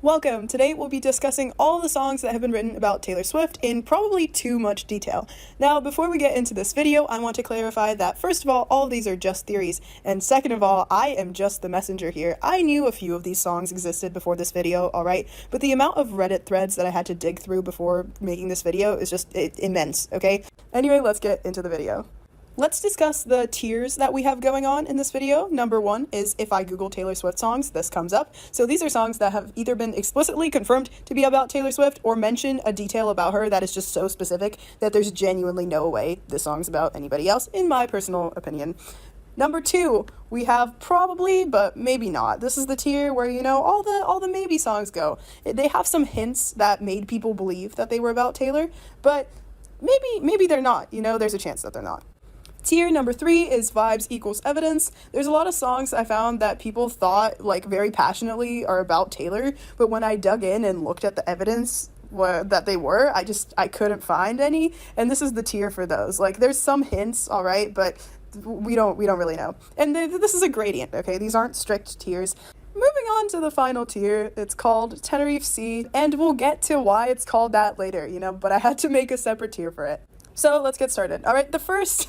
Welcome! Today we'll be discussing all the songs that have been written about Taylor Swift in probably too much detail. Now, before we get into this video, I want to clarify that first of all of these are just theories, and second of all, I am just the messenger here. I knew a few of these songs existed before this video, alright? But the amount of Reddit threads that I had to dig through before making this video is just immense, okay? Anyway, let's get into the video. Let's discuss the tiers that we have going on in this video. Number one is if I Google Taylor Swift songs, this comes up. So these are songs that have either been explicitly confirmed to be about Taylor Swift or mention a detail about her that is just so specific that there's genuinely no way this song's about anybody else, in my personal opinion. Number two, we have probably, but maybe not. This is the tier where, all the maybe songs go. They have some hints that made people believe that they were about Taylor, but maybe they're not. There's a chance that they're not. Tier number three is vibes equals evidence. There's a lot of songs I found that people thought very passionately are about Taylor, but when I dug in and looked at the evidence that they were, I couldn't find any, and this is the tier for those. There's some hints, all right, but we don't really know. And this is a gradient, okay? These aren't strict tiers. Moving on to the final tier, it's called Tenerife C, and we'll get to why it's called that later, but I had to make a separate tier for it. So let's get started. All right, the first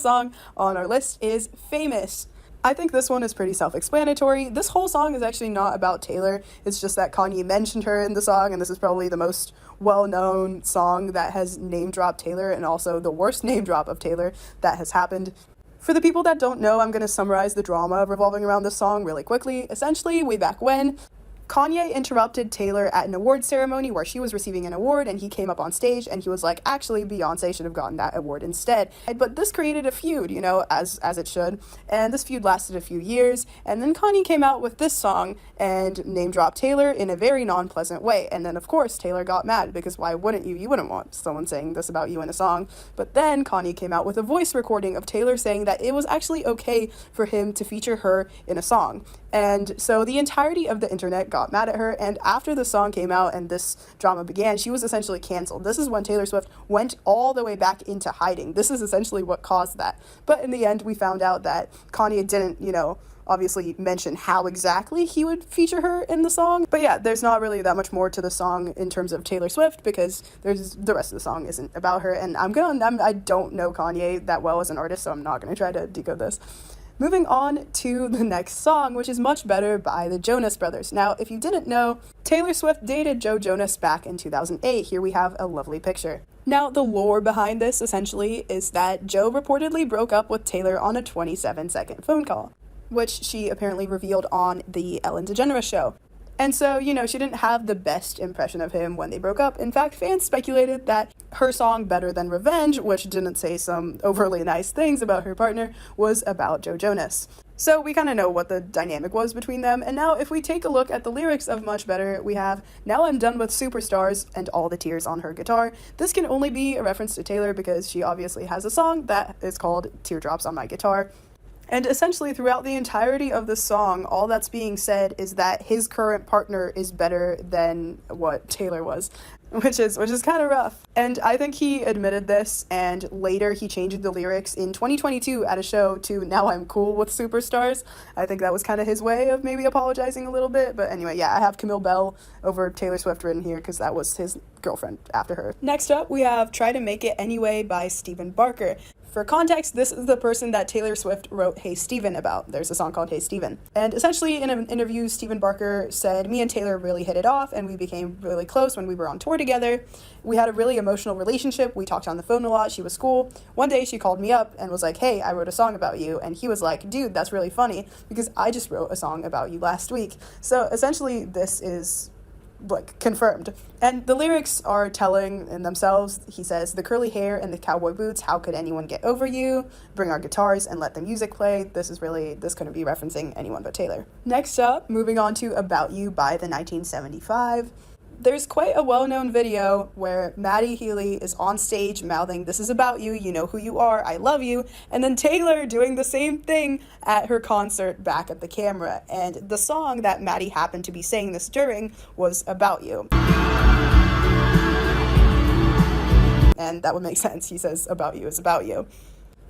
song on our list is Famous. I think this one is pretty self-explanatory. This whole song is actually not about Taylor. It's just that Kanye mentioned her in the song, and this is probably the most well-known song that has name-dropped Taylor, and also the worst name drop of Taylor that has happened. For the people that don't know, I'm going to summarize the drama revolving around this song really quickly. Essentially, way back when, Kanye interrupted Taylor at an award ceremony where she was receiving an award, and he came up on stage and he was like, actually, Beyonce should have gotten that award instead. But this created a feud, as it should, and this feud lasted a few years, and then Kanye came out with this song and name-dropped Taylor in a very non-pleasant way, and then of course Taylor got mad, because why wouldn't you? You wouldn't want someone saying this about you in a song. But then Kanye came out with a voice recording of Taylor saying that it was actually okay for him to feature her in a song. And so the entirety of the internet got mad at her, and after the song came out and this drama began, she was essentially canceled. This is when Taylor Swift went all the way back into hiding. This is essentially what caused that. But in the end, we found out that Kanye didn't, obviously mention how exactly he would feature her in the song. But yeah, there's not really that much more to the song in terms of Taylor Swift, because the rest of the song isn't about her, and I don't know Kanye that well as an artist, so I'm not going to try to decode this. Moving on to the next song, which is Much Better by the Jonas Brothers. Now, if you didn't know, Taylor Swift dated Joe Jonas back in 2008. Here we have a lovely picture. Now, the lore behind this, essentially, is that Joe reportedly broke up with Taylor on a 27-second phone call, which she apparently revealed on the Ellen DeGeneres show. And so, she didn't have the best impression of him when they broke up. In fact, fans speculated that her song Better Than Revenge, which didn't say some overly nice things about her partner, was about Joe Jonas. So we kind of know what the dynamic was between them. And now if we take a look at the lyrics of Much Better, we have, now I'm done with superstars and all the tears on her guitar. This can only be a reference to Taylor because she obviously has a song that is called Teardrops on My Guitar. And essentially throughout the entirety of the song, all that's being said is that his current partner is better than what Taylor was, which is kind of rough. And I think he admitted this, and later he changed the lyrics in 2022 at a show to Now I'm Cool with Superstars. I think that was kind of his way of maybe apologizing a little bit. But anyway, yeah, I have Camille Bell over Taylor Swift written here because that was his girlfriend after her. Next up, we have Try to Make It Anyway by Stephen Barker. For context, this is the person that Taylor Swift wrote Hey Stephen about. There's a song called Hey Stephen. And essentially in an interview, Stephen Barker said, me and Taylor really hit it off, and we became really close when we were on tour together. We had a really emotional relationship. We talked on the phone a lot. She was cool. One day she called me up and was like, hey, I wrote a song about you. And he was like, dude, that's really funny because I just wrote a song about you last week. So essentially this is confirmed. And the lyrics are telling in themselves. He says, the curly hair and the cowboy boots, how could anyone get over you? Bring our guitars and let the music play. This couldn't be referencing anyone but Taylor. Next up, moving on to About You by the 1975. There's quite a well-known video where Maddie Healy is on stage mouthing, this is about you, you know who you are, I love you, and then Taylor doing the same thing at her concert back at the camera. And the song that Maddie happened to be saying this during was About You. And that would make sense. He says, about you is about you.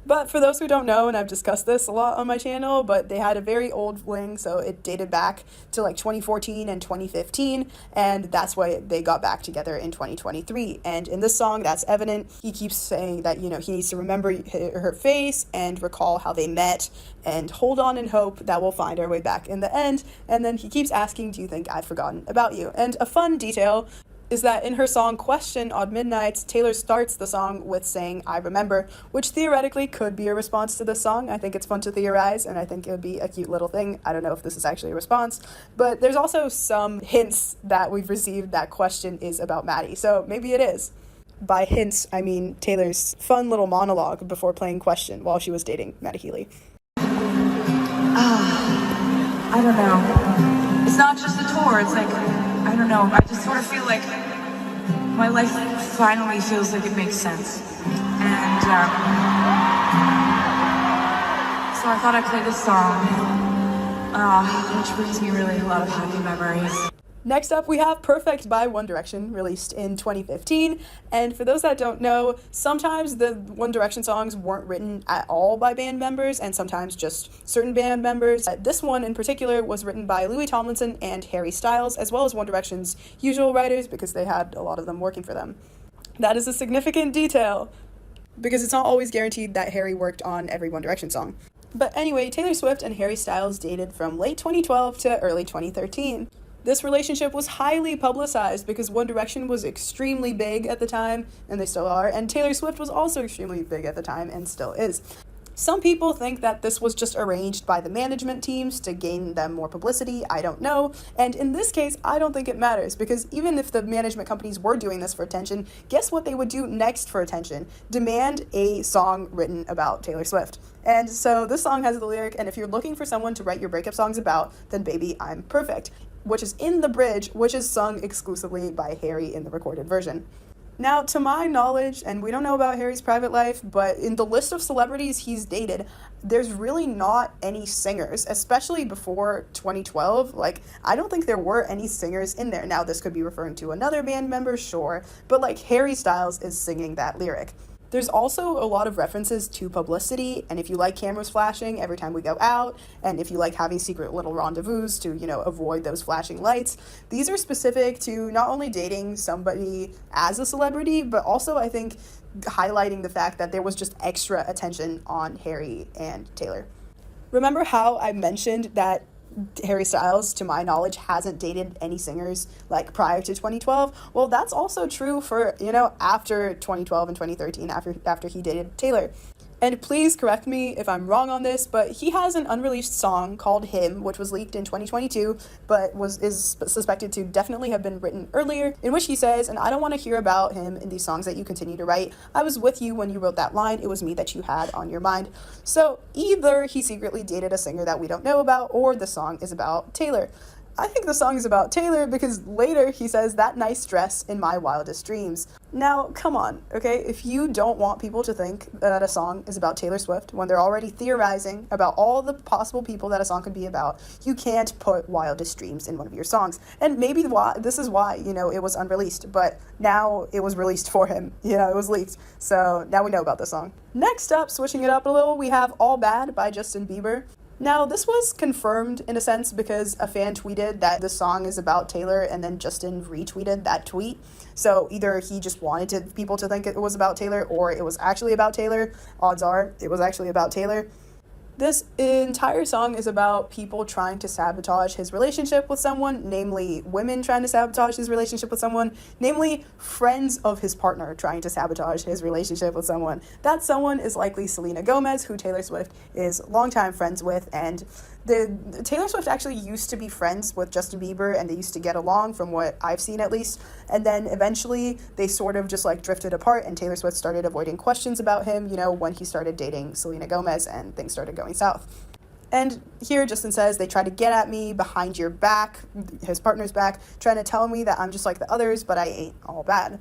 But for those who don't know, and I've discussed this a lot on my channel, but they had a very old fling, so it dated back to like 2014 and 2015, and that's why they got back together in 2023. And in this song, that's evident. He keeps saying that, he needs to remember her face and recall how they met and hold on and hope that we'll find our way back in the end. And then he keeps asking, do you think I've forgotten about you? And a fun detail is that in her song Question Odd Midnights, Taylor starts the song with saying, I remember, which theoretically could be a response to this song. I think it's fun to theorize, and I think it would be a cute little thing. I don't know if this is actually a response, but there's also some hints that we've received that Question is about Maddie, so maybe it is. By hints, I mean Taylor's fun little monologue before playing Question while she was dating Maddie Healy. I don't know. It's not just a tour, it's like, I don't know, I just sort of feel like my life finally feels like it makes sense. And so I thought I'd play this song, which brings me really a lot of happy memories. Next up, we have Perfect by One Direction, released in 2015. And for those that don't know, sometimes the One Direction songs weren't written at all by band members, and sometimes just certain band members. This one in particular was written by Louis Tomlinson and Harry Styles, as well as One Direction's usual writers, because they had a lot of them working for them. That is a significant detail, because it's not always guaranteed that Harry worked on every One Direction song. But anyway, Taylor Swift and Harry Styles dated from late 2012 to early 2013. This relationship was highly publicized because One Direction was extremely big at the time, and they still are, and Taylor Swift was also extremely big at the time and still is. Some people think that this was just arranged by the management teams to gain them more publicity. I don't know. And in this case, I don't think it matters, because even if the management companies were doing this for attention, guess what they would do next for attention? Demand a song written about Taylor Swift. And so this song has the lyric, and if you're looking for someone to write your breakup songs about, then baby, I'm perfect, which is in the bridge, which is sung exclusively by Harry in the recorded version. Now, to my knowledge, and we don't know about Harry's private life, but in the list of celebrities he's dated, there's really not any singers, especially before 2012. I don't think there were any singers in there. Now, this could be referring to another band member, sure, but Harry Styles is singing that lyric. There's also a lot of references to publicity, and if you like cameras flashing every time we go out, and if you like having secret little rendezvous to, avoid those flashing lights, these are specific to not only dating somebody as a celebrity, but also, I think, highlighting the fact that there was just extra attention on Harry and Taylor. Remember how I mentioned that Harry Styles, to my knowledge, hasn't dated any singers prior to 2012? Well, that's also true for, after 2012 and 2013, after he dated Taylor. And please correct me if I'm wrong on this, but he has an unreleased song called Him, which was leaked in 2022, but is suspected to definitely have been written earlier, in which he says, and I don't want to hear about him in these songs that you continue to write. I was with you when you wrote that line. It was me that you had on your mind. So either he secretly dated a singer that we don't know about, or the song is about Taylor. I think the song is about Taylor because later he says, that nice dress in my wildest dreams. Now, come on, okay? If you don't want people to think that a song is about Taylor Swift when they're already theorizing about all the possible people that a song could be about, you can't put wildest dreams in one of your songs. And maybe this is why, it was unreleased, but now it was released for him. It was leaked. So now we know about the song. Next up, switching it up a little, we have All Bad by Justin Bieber. Now, this was confirmed in a sense because a fan tweeted that the song is about Taylor, and then Justin retweeted that tweet. So either he just wanted people to think it was about Taylor, or it was actually about Taylor. Odds are it was actually about Taylor. This entire song is about people trying to sabotage his relationship with someone, namely women trying to sabotage his relationship with someone, namely friends of his partner trying to sabotage his relationship with someone. That someone is likely Selena Gomez, who Taylor Swift is longtime friends with, and Taylor Swift actually used to be friends with Justin Bieber, and they used to get along from what I've seen at least, and then eventually they sort of just drifted apart, and Taylor Swift started avoiding questions about him, when he started dating Selena Gomez and things started going south. And here Justin says, they try to get at me behind your back, his partner's back, trying to tell me that I'm just like the others, but I ain't all bad.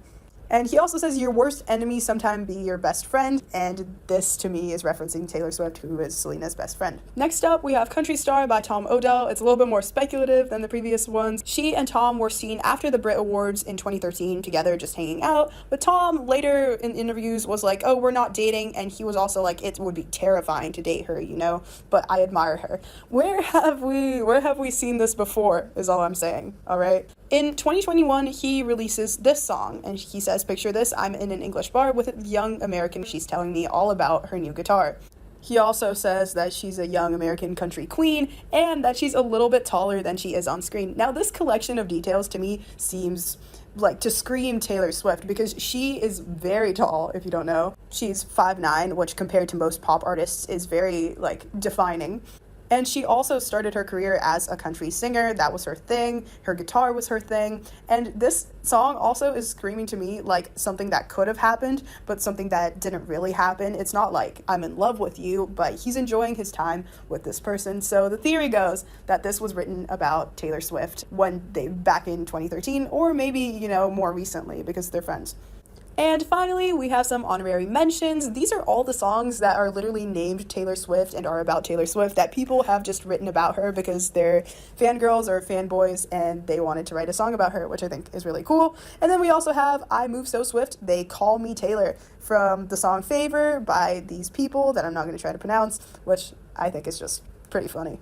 And he also says your worst enemy sometime be your best friend, and this to me is referencing Taylor Swift, who is Selena's best friend. Next up, we have Country Star by Tom Odell. It's a little bit more speculative than the previous ones. She and Tom were seen after the Brit Awards in 2013 together, just hanging out, but Tom later in interviews was like, oh, we're not dating, and he was also like, it would be terrifying to date her, you know, but I admire her. Where have we seen this before, is all I'm saying, all right? In 2021, he releases this song, and he says, picture this, I'm in an English bar with a young American. She's telling me all about her new guitar. He also says that she's a young American country queen and that she's a little bit taller than she is on screen. Now, this collection of details to me seems like to scream Taylor Swift, because she is very tall, if you don't know. She's 5'9", which compared to most pop artists is very, like, defining. And she also started her career as a country singer. That was her thing. Her guitar was her thing. And this song also is screaming to me like something that could have happened, but something that didn't really happen. It's not like I'm in love with you, but he's enjoying his time with this person. So the theory goes that this was written about Taylor Swift back in 2013, or maybe, you know, more recently, because they're friends. And finally, we have some honorary mentions. These are all the songs that are literally named Taylor Swift and are about Taylor Swift that people have just written about her because they're fangirls or fanboys and they wanted to write a song about her, which I think is really cool. And then we also have I Move So Swift, They Call Me Taylor, from the song Favor by these people that I'm not going to try to pronounce, which I think is just pretty funny.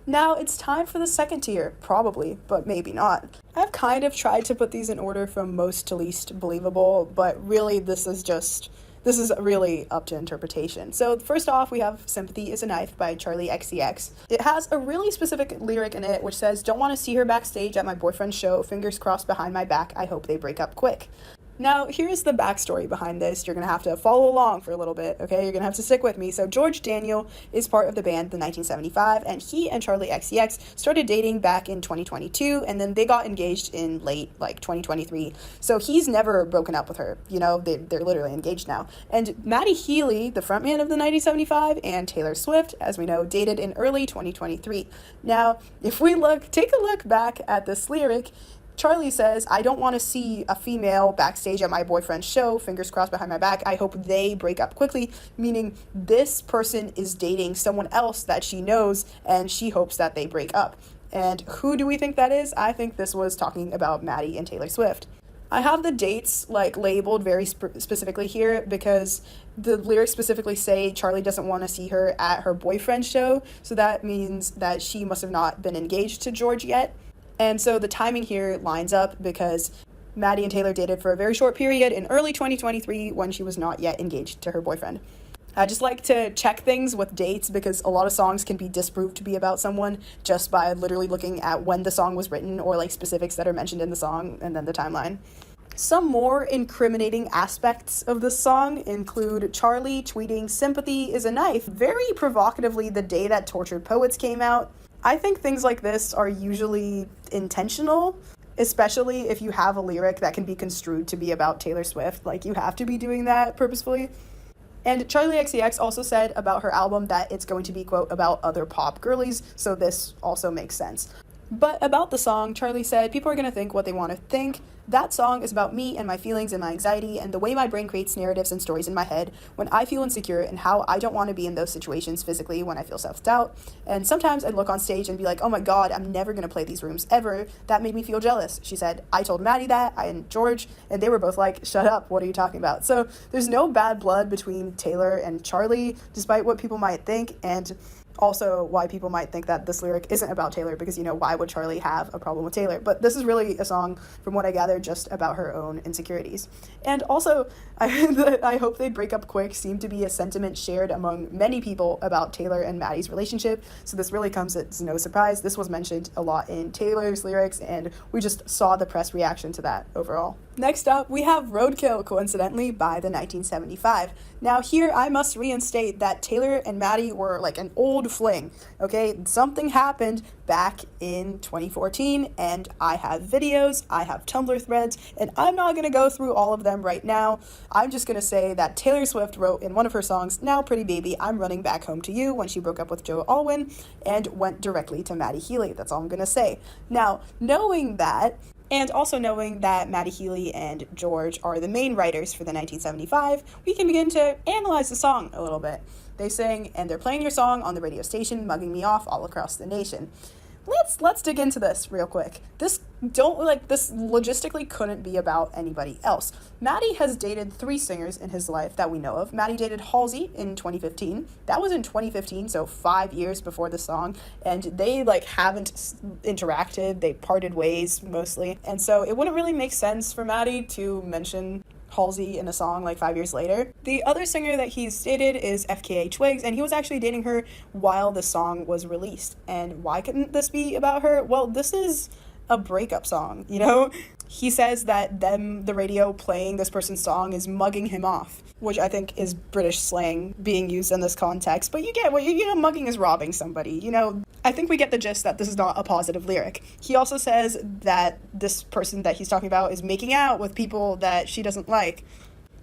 Now it's time for the second tier, probably, but maybe not. I've kind of tried to put these in order from most to least believable, but really this is really up to interpretation. So first off, we have Sympathy is a Knife by Charlie XCX. It has a really specific lyric in it which says, don't want to see her backstage at my boyfriend's show, fingers crossed behind my back, I hope they break up quick. Now, here's the backstory behind this. You're going to have to follow along for a little bit, okay? You're going to have to stick with me. So George Daniel is part of the band, the 1975, and he and Charlie XCX started dating back in 2022, and then they got engaged in late, 2023. So he's never broken up with her. You know, they're literally engaged now. And Matty Healy, the frontman of the 1975, and Taylor Swift, as we know, dated in early 2023. Now, if we take a look back at this lyric, Charlie says, I don't want to see a female backstage at my boyfriend's show, fingers crossed behind my back, I hope they break up quickly, meaning this person is dating someone else that she knows, and she hopes that they break up. And who do we think that is? I think this was talking about Maddie and Taylor Swift. I have the dates labeled very specifically here because the lyrics specifically say Charlie doesn't want to see her at her boyfriend's show, so that means that she must have not been engaged to George yet. And so the timing here lines up because Maddie and Taylor dated for a very short period in early 2023 when she was not yet engaged to her boyfriend. I just like to check things with dates because a lot of songs can be disproved to be about someone just by literally looking at when the song was written or specifics that are mentioned in the song and then the timeline. Some more incriminating aspects of this song include Charlie tweeting Sympathy is a Knife very provocatively the day that Tortured Poets came out. I think things like this are usually intentional, especially if you have a lyric that can be construed to be about Taylor Swift. You have to be doing that purposefully. And Charlie XCX also said about her album that it's going to be, quote, about other pop girlies, so this also makes sense. But about the song, Charlie said, people are going to think what they want to think. That song is about me and my feelings and my anxiety and the way my brain creates narratives and stories in my head when I feel insecure and how I don't want to be in those situations physically when I feel self-doubt. And sometimes I'd look on stage and be like, oh my God, I'm never going to play these rooms ever. That made me feel jealous. She said, I told Maddie that, and George, and they were both like, shut up, what are you talking about? So there's no bad blood between Taylor and Charlie, despite what people might think, and also why people might think that this lyric isn't about Taylor because, why would Charlie have a problem with Taylor? But this is really a song, from what I gather, just about her own insecurities. And also, I hope they break up quick seemed to be a sentiment shared among many people about Taylor and Maddie's relationship, so this really comes as no surprise. This was mentioned a lot in Taylor's lyrics, and we just saw the press reaction to that overall. Next up, we have Roadkill, coincidentally, by the 1975. Now here, I must reinstate that Taylor and Maddie were an old fling, okay? Something happened back in 2014, and I have videos, I have Tumblr threads, and I'm not going to go through all of them right now. I'm just going to say that Taylor Swift wrote in one of her songs, Now Pretty Baby, I'm Running Back Home to You, when she broke up with Joe Alwyn, and went directly to Matty Healy. That's all I'm going to say. Now, knowing that, And also knowing that Matty Healy and George are the main writers for the 1975, we can begin to analyze the song a little bit. They sing, and they're playing your song on the radio station, mugging me off all across the nation. Let's dig into this real quick. This logistically couldn't be about anybody else. Matty has dated 3 singers in his life that we know of. Matty dated Halsey in 2015. That was in 2015, so 5 years before the song, and they haven't interacted. They parted ways mostly, and so it wouldn't really make sense for Matty to mention Halsey in a song 5 years later. The other singer that he's dated is FKA Twigs, and he was actually dating her while the song was released. And why couldn't this be about her? Well, this is a breakup song, you know? He says that the radio playing this person's song is mugging him off, which I think is British slang being used in this context. But you get what, mugging is robbing somebody, I think we get the gist that this is not a positive lyric. He also says that this person that he's talking about is making out with people that she doesn't like.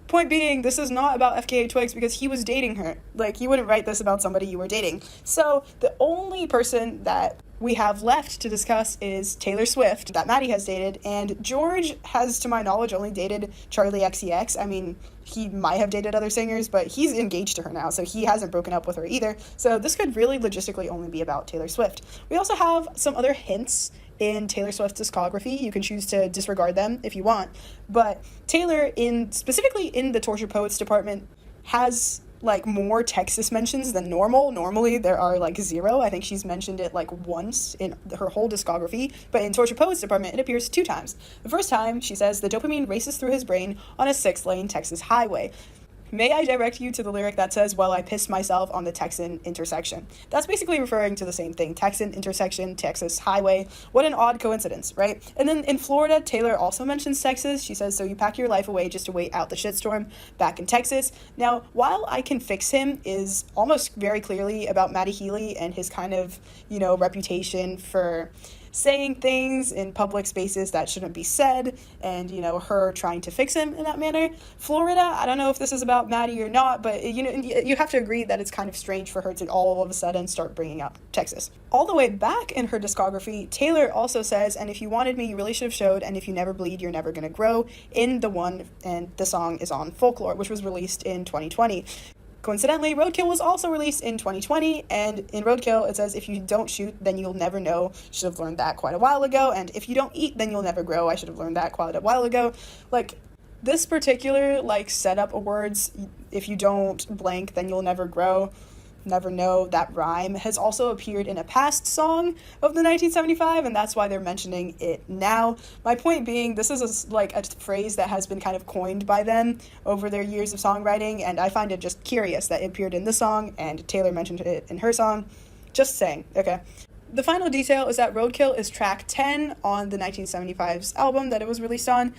Point being, this is not about FKA Twigs because he was dating her. You wouldn't write this about somebody you were dating. So the only person that we have left to discuss is Taylor Swift, that Matty has dated, and George has, to my knowledge, only dated Charlie XCX. I mean, he might have dated other singers, but he's engaged to her now, so he hasn't broken up with her either. So this could really logistically only be about Taylor Swift. We also have some other hints in Taylor Swift's discography. You can choose to disregard them if you want, but Taylor, specifically in the Tortured Poets department, has more Texas mentions than normal. Normally there are 0. I think she's mentioned it once in her whole discography, but in Tortured Poets department it appears 2 times. The first time she says the dopamine races through his brain on a 6-lane Texas highway. May I direct you to the lyric that says, well, I pissed myself on the Texan intersection. That's basically referring to the same thing. Texan intersection, Texas highway. What an odd coincidence, right? And then in Florida, Taylor also mentions Texas. She says, so you pack your life away just to wait out the shitstorm back in Texas. Now, While I Can Fix Him is almost very clearly about Matty Healy and his kind of, reputation for saying things in public spaces that shouldn't be said, and her trying to fix him in that manner. Florida, I don't know if this is about Matty or not, but you have to agree that it's kind of strange for her to all of a sudden start bringing up Texas. All the way back in her discography, Taylor also says, and if you wanted me, you really should have showed, and if you never bleed, you're never gonna grow, in the one, and the song is on Folklore, which was released in 2020. Coincidentally, Roadkill was also released in 2020, and in Roadkill it says, if you don't shoot, then you'll never know. Should have learned that quite a while ago. And if you don't eat, then you'll never grow. I should have learned that quite a while ago. This particular setup of words, if you don't blank, then you'll never grow, never know, that rhyme has also appeared in a past song of the 1975, and that's why they're mentioning it now. My point being, this is a phrase that has been kind of coined by them over their years of songwriting, and I find it just curious that it appeared in this song and Taylor mentioned it in her song. Just saying, okay. The final detail is that Roadkill is track 10 on the 1975's album that it was released on,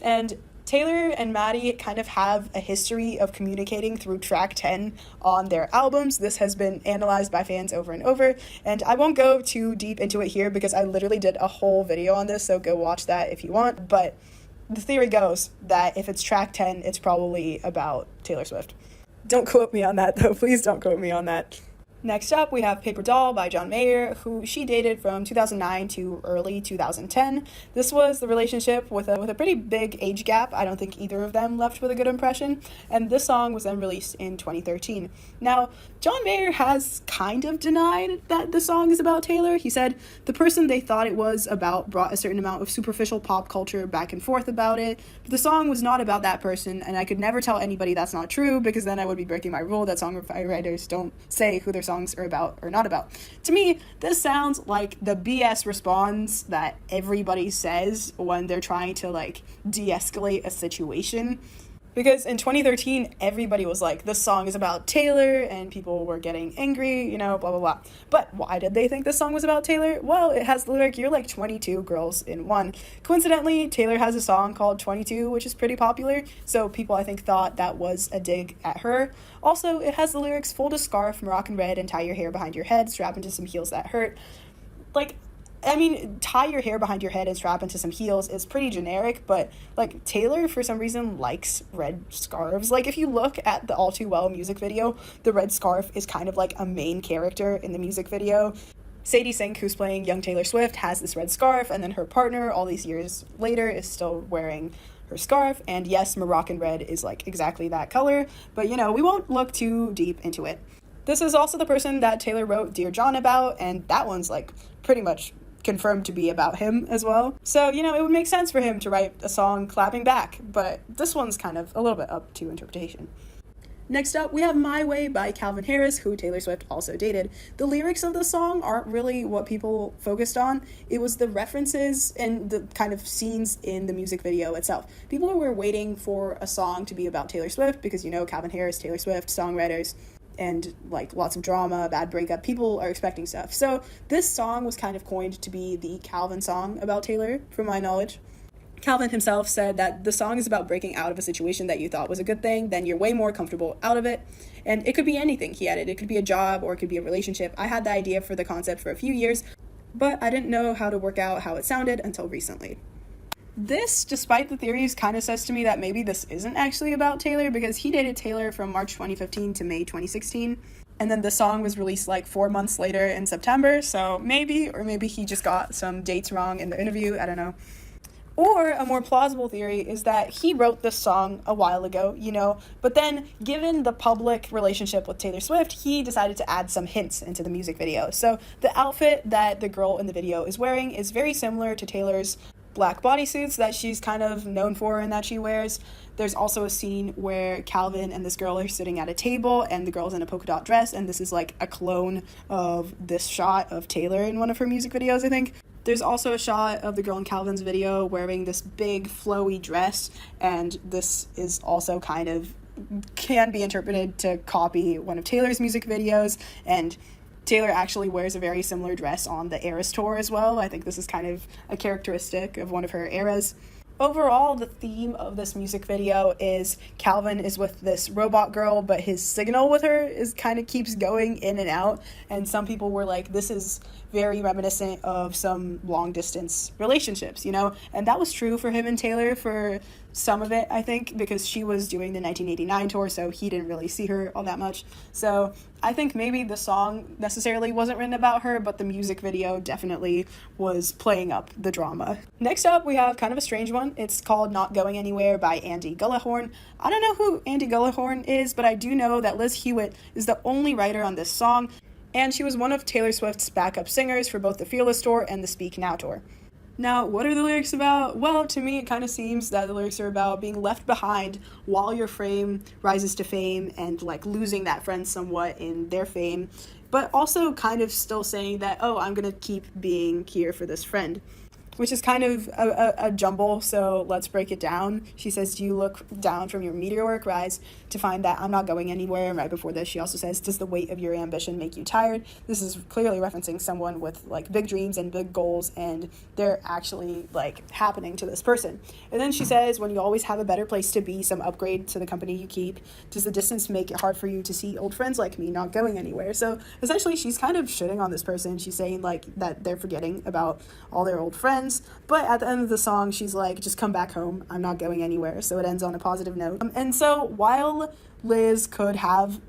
and Taylor and Matty kind of have a history of communicating through track 10 on their albums. This has been analyzed by fans over and over, and I won't go too deep into it here because I literally did a whole video on this, so go watch that if you want. But the theory goes that if it's track 10, it's probably about Taylor Swift. Don't quote me on that, though. Please don't quote me on that. Next up, we have Paper Doll by John Mayer, who she dated from 2009 to early 2010. This was the relationship with a pretty big age gap. I don't think either of them left with a good impression, and this song was then released in 2013. Now, John Mayer has kind of denied that the song is about Taylor. He said the person they thought it was about brought a certain amount of superficial pop culture back and forth about it, but the song was not about that person, and I could never tell anybody that's not true, because then I would be breaking my rule that songwriters don't say who their songs are about or not about. To me, this sounds like the BS response that everybody says when they're trying to de-escalate a situation. Because in 2013, everybody was like, this song is about Taylor, and people were getting angry, blah, blah, blah. But why did they think this song was about Taylor? Well, it has the lyric, you're like 22 girls in one. Coincidentally, Taylor has a song called 22, which is pretty popular, so people, I think, thought that was a dig at her. Also, it has the lyrics, fold a scarf, Moroccan red, and tie your hair behind your head, strap into some heels that hurt. Tie your hair behind your head and strap into some heels is pretty generic, but, Taylor, for some reason, likes red scarves. If you look at the All Too Well music video, the red scarf is kind of a main character in the music video. Sadie Sink, who's playing young Taylor Swift, has this red scarf, and then her partner, all these years later, is still wearing her scarf. And yes, Moroccan red is like exactly that color, but you know, we won't look too deep into it. This is also the person that Taylor wrote Dear John about, and that one's like pretty much confirmed to be about him as well. So, you know, it would make sense for him to write a song clapping back, but this one's kind of a little bit up to interpretation. Next up, we have My Way by Calvin Harris, who Taylor Swift also dated. The lyrics of the song aren't really what people focused on. It was the references and the kind of scenes in the music video itself. People were waiting for a song to be about Taylor Swift because, you know, Calvin Harris, Taylor Swift, songwriters, and like lots of drama, bad breakup. People are expecting stuff. So this song was kind of coined to be the Calvin song about Taylor, from my knowledge. Calvin himself said that the song is about breaking out of a situation that you thought was a good thing, then you're way more comfortable out of it. And it could be anything, he added. It could be a job or it could be a relationship. I had the idea for the concept for a few years, but I didn't know how to work out how it sounded until recently. This, despite the theories, kind of says to me that maybe this isn't actually about Taylor, because he dated Taylor from March 2015 to May 2016. And then the song was released like 4 months later in September, so maybe he just got some dates wrong in the interview, I don't know. Or a more plausible theory is that he wrote this song a while ago, you know, but then given the public relationship with Taylor Swift, he decided to add some hints into the music video. So the outfit that the girl in the video is wearing is very similar to Taylor's black bodysuits that she's kind of known for and that she wears. There's also a scene where Calvin and this girl are sitting at a table and the girl's in a polka dot dress, and this is like a clone of this shot of Taylor in one of her music videos, I think. There's also a shot of the girl in Calvin's video wearing this big flowy dress, and this is also kind of can be interpreted to copy one of Taylor's music videos, and Taylor actually wears a very similar dress on the Eras tour as well. I think this is kind of a characteristic of one of her eras. Overall, the theme of this music video is Calvin is with this robot girl, but his signal with her is kind of keeps going in and out, and some people were like, this is very reminiscent of some long distance relationships, you know, and that was true for him and Taylor for some of it, I think, because she was doing the 1989 tour, so he didn't really see her all that much. So I think maybe the song necessarily wasn't written about her, but the music video definitely was playing up the drama. Next up, we have kind of a strange one. It's called Not Going Anywhere by Andy Gullahorn. I don't know who Andy Gullahorn is, but I do know that Liz Hewitt is the only writer on this song, and she was one of Taylor Swift's backup singers for both the Fearless tour and the Speak Now tour. Now, what are the lyrics about? Well, to me, it kind of seems that the lyrics are about being left behind while your fame rises to fame and, like, losing that friend somewhat in their fame, but also kind of still saying that, oh, I'm going to keep being here for this friend, which is kind of a jumble, so let's break it down. She says, do you look down from your meteoric rise to find that I'm not going anywhere? And right before this, she also says, does the weight of your ambition make you tired? This is clearly referencing someone with, like, big dreams and big goals, and they're actually, like, happening to this person. And then she says, when you always have a better place to be, some upgrade to the company you keep, does the distance make it hard for you to see old friends like me not going anywhere? So essentially, she's kind of shitting on this person. She's saying, like, that they're forgetting about all their old friends. But at the end of the song, she's like, just come back home. I'm not going anywhere. So it ends on a positive note. And so while Liz could have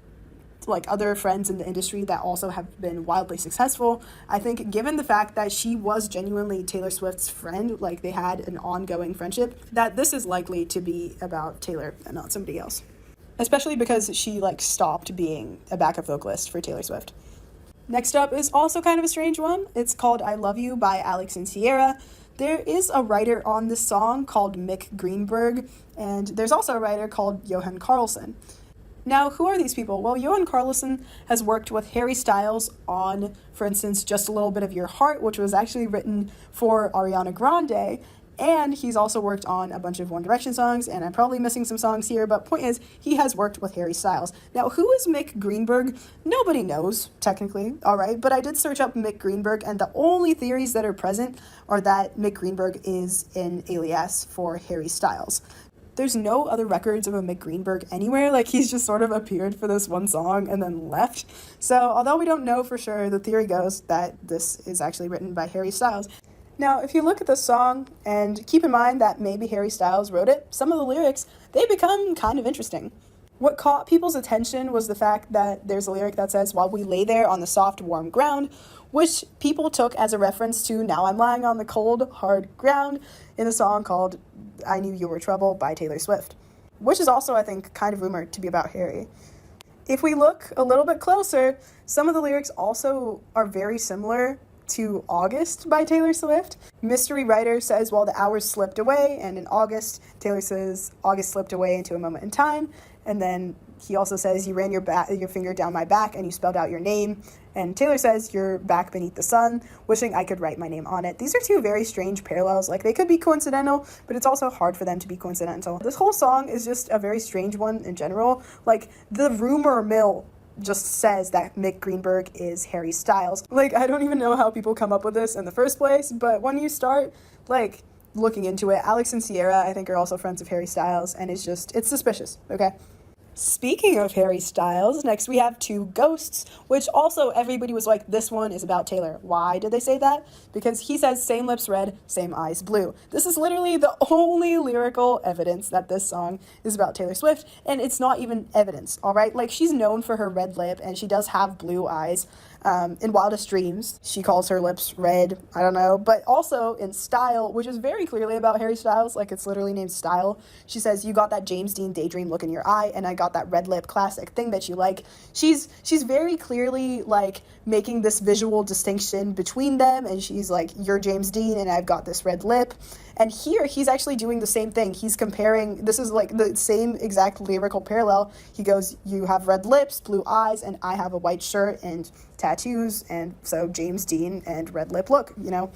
like other friends in the industry that also have been wildly successful, I think given the fact that she was genuinely Taylor Swift's friend, like they had an ongoing friendship, that this is likely to be about Taylor and not somebody else. Especially because she like stopped being a backup vocalist for Taylor Swift. Next up is also kind of a strange one. It's called I Love You by Alex and Sierra. There is a writer on this song called Mick Greenberg, and there's also a writer called Johan Carlson. Now, who are these people? Well, Johan Carlson has worked with Harry Styles on, for instance, Just a Little Bit of Your Heart, which was actually written for Ariana Grande, and he's also worked on a bunch of One Direction songs, and I'm probably missing some songs here, but point is, he has worked with Harry Styles. Now, who is Mick Greenberg? Nobody knows, technically, alright, but I did search up Mick Greenberg, and the only theories that are present are that Mick Greenberg is an alias for Harry Styles. There's no other records of a Mick Greenberg anywhere, like he's just sort of appeared for this one song and then left. So, although we don't know for sure, the theory goes that this is actually written by Harry Styles. Now, if you look at the song and keep in mind that maybe Harry Styles wrote it, some of the lyrics, they become kind of interesting. What caught people's attention was the fact that there's a lyric that says, while we lay there on the soft, warm ground, which people took as a reference to Now I'm Lying on the Cold, Hard Ground in a song called I Knew You Were Trouble by Taylor Swift, which is also, I think, kind of rumored to be about Harry. If we look a little bit closer, some of the lyrics also are very similar to August by Taylor Swift. Mystery Writer says, while the hours slipped away, and in August, Taylor says, August slipped away into a moment in time, and then he also says, you ran your finger down my back and you spelled out your name, and Taylor says, you're back beneath the sun, wishing I could write my name on it. These are two very strange parallels. Like, they could be coincidental, but it's also hard for them to be coincidental. This whole song is just a very strange one in general. Like, the rumor mill just says that Mick Greenberg is Harry Styles. Like, I don't even know how people come up with this in the first place, but when you start, like, looking into it, Alex and Sierra, I think, are also friends of Harry Styles, and it's suspicious, okay? Speaking of Harry Styles, next we have Two Ghosts, which also everybody was like, this one is about Taylor. Why did they say that? Because he says, same lips red, same eyes blue. This is literally the only lyrical evidence that this song is about Taylor Swift, and it's not even evidence, all right? Like, she's known for her red lip, and she does have blue eyes. In Wildest Dreams, she calls her lips red, I don't know, but also in Style, which is very clearly about Harry Styles, like it's literally named Style, she says, you got that James Dean daydream look in your eye, and I got that red lip classic thing that you like. She's very clearly, like, making this visual distinction between them, and she's like, you're James Dean, and I've got this red lip. And here, he's actually doing the same thing. He's comparing, this is like the same exact lyrical parallel. He goes, you have red lips, blue eyes, and I have a white shirt and tattoos, and so James Dean and red lip look, you know?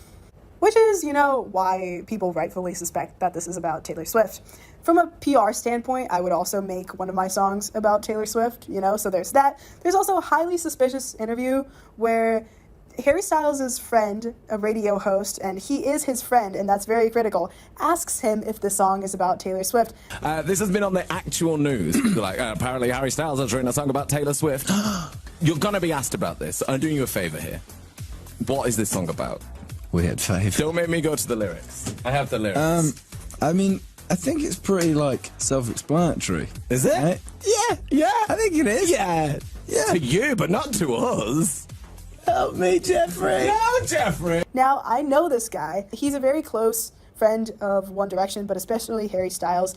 Which is, you know, why people rightfully suspect that this is about Taylor Swift. From a PR standpoint, I would also make one of my songs about Taylor Swift, you know, so there's that. There's also a highly suspicious interview where Harry Styles' friend, a radio host, and he is his friend, and that's very critical, asks him if the song is about Taylor Swift. This has been on the actual news. Like, apparently Harry Styles has written a song about Taylor Swift. You're going to be asked about this. I'm doing you a favour here. What is this song about? Weird fave. Don't make me go to the lyrics. I have the lyrics. I mean, I think it's pretty, like, self-explanatory. Is it? Right? Yeah. I think it is. Yeah. To you, but not to us. Help me, Jeffrey. No, Jeffrey. Now, I know this guy. He's a very close friend of One Direction, but especially Harry Styles.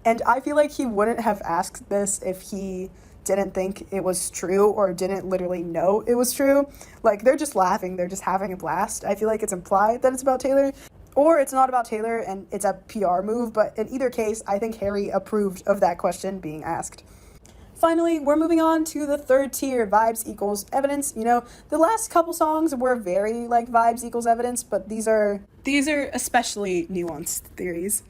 And I feel like he wouldn't have asked this if he didn't think it was true or didn't literally know it was true. Like, they're just laughing. They're just having a blast. I feel like it's implied that it's about Taylor. Or it's not about Taylor and it's a PR move. But in either case, I think Harry approved of that question being asked. Finally, we're moving on to the third tier, vibes equals evidence. You know, the last couple songs were very, like, vibes equals evidence, but these are especially nuanced theories.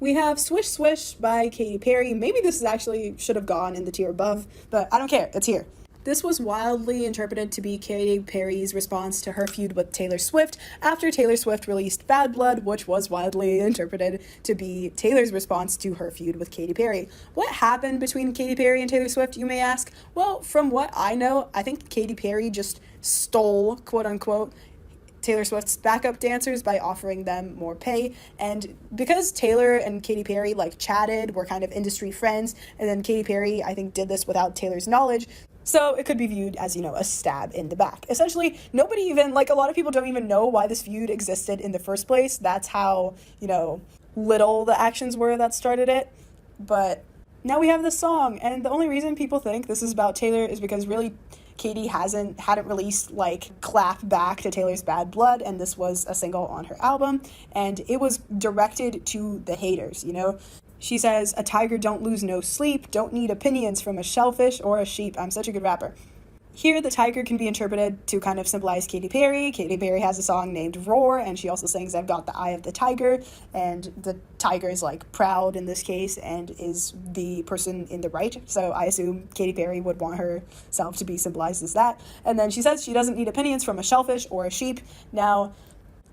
We have Swish Swish by Katy Perry. Maybe this is actually should have gone in the tier above, but I don't care. It's here. This was wildly interpreted to be Katy Perry's response to her feud with Taylor Swift after Taylor Swift released Bad Blood, which was widely interpreted to be Taylor's response to her feud with Katy Perry. What happened between Katy Perry and Taylor Swift, you may ask? Well, from what I know, I think Katy Perry just stole, quote-unquote, Taylor Swift's backup dancers by offering them more pay, and because Taylor and Katy Perry, like, chatted, were kind of industry friends, and then Katy Perry, I think, did this without Taylor's knowledge, so it could be viewed as, you know, a stab in the back. Essentially, nobody even, like, a lot of people don't even know why this feud existed in the first place. That's how, you know, little the actions were that started it. But now we have this song, and the only reason people think this is about Taylor is because really Katy hadn't released, like, clap back to Taylor's Bad Blood, and this was a single on her album, and it was directed to the haters, you know? She says, a tiger don't lose no sleep, don't need opinions from a shellfish or a sheep. I'm such a good rapper. Here, the tiger can be interpreted to kind of symbolize Katy Perry. Katy Perry has a song named Roar, and she also sings, I've got the eye of the tiger, and the tiger is, like, proud in this case and is the person in the right, so I assume Katy Perry would want herself to be symbolized as that. And then she says she doesn't need opinions from a shellfish or a sheep. Now,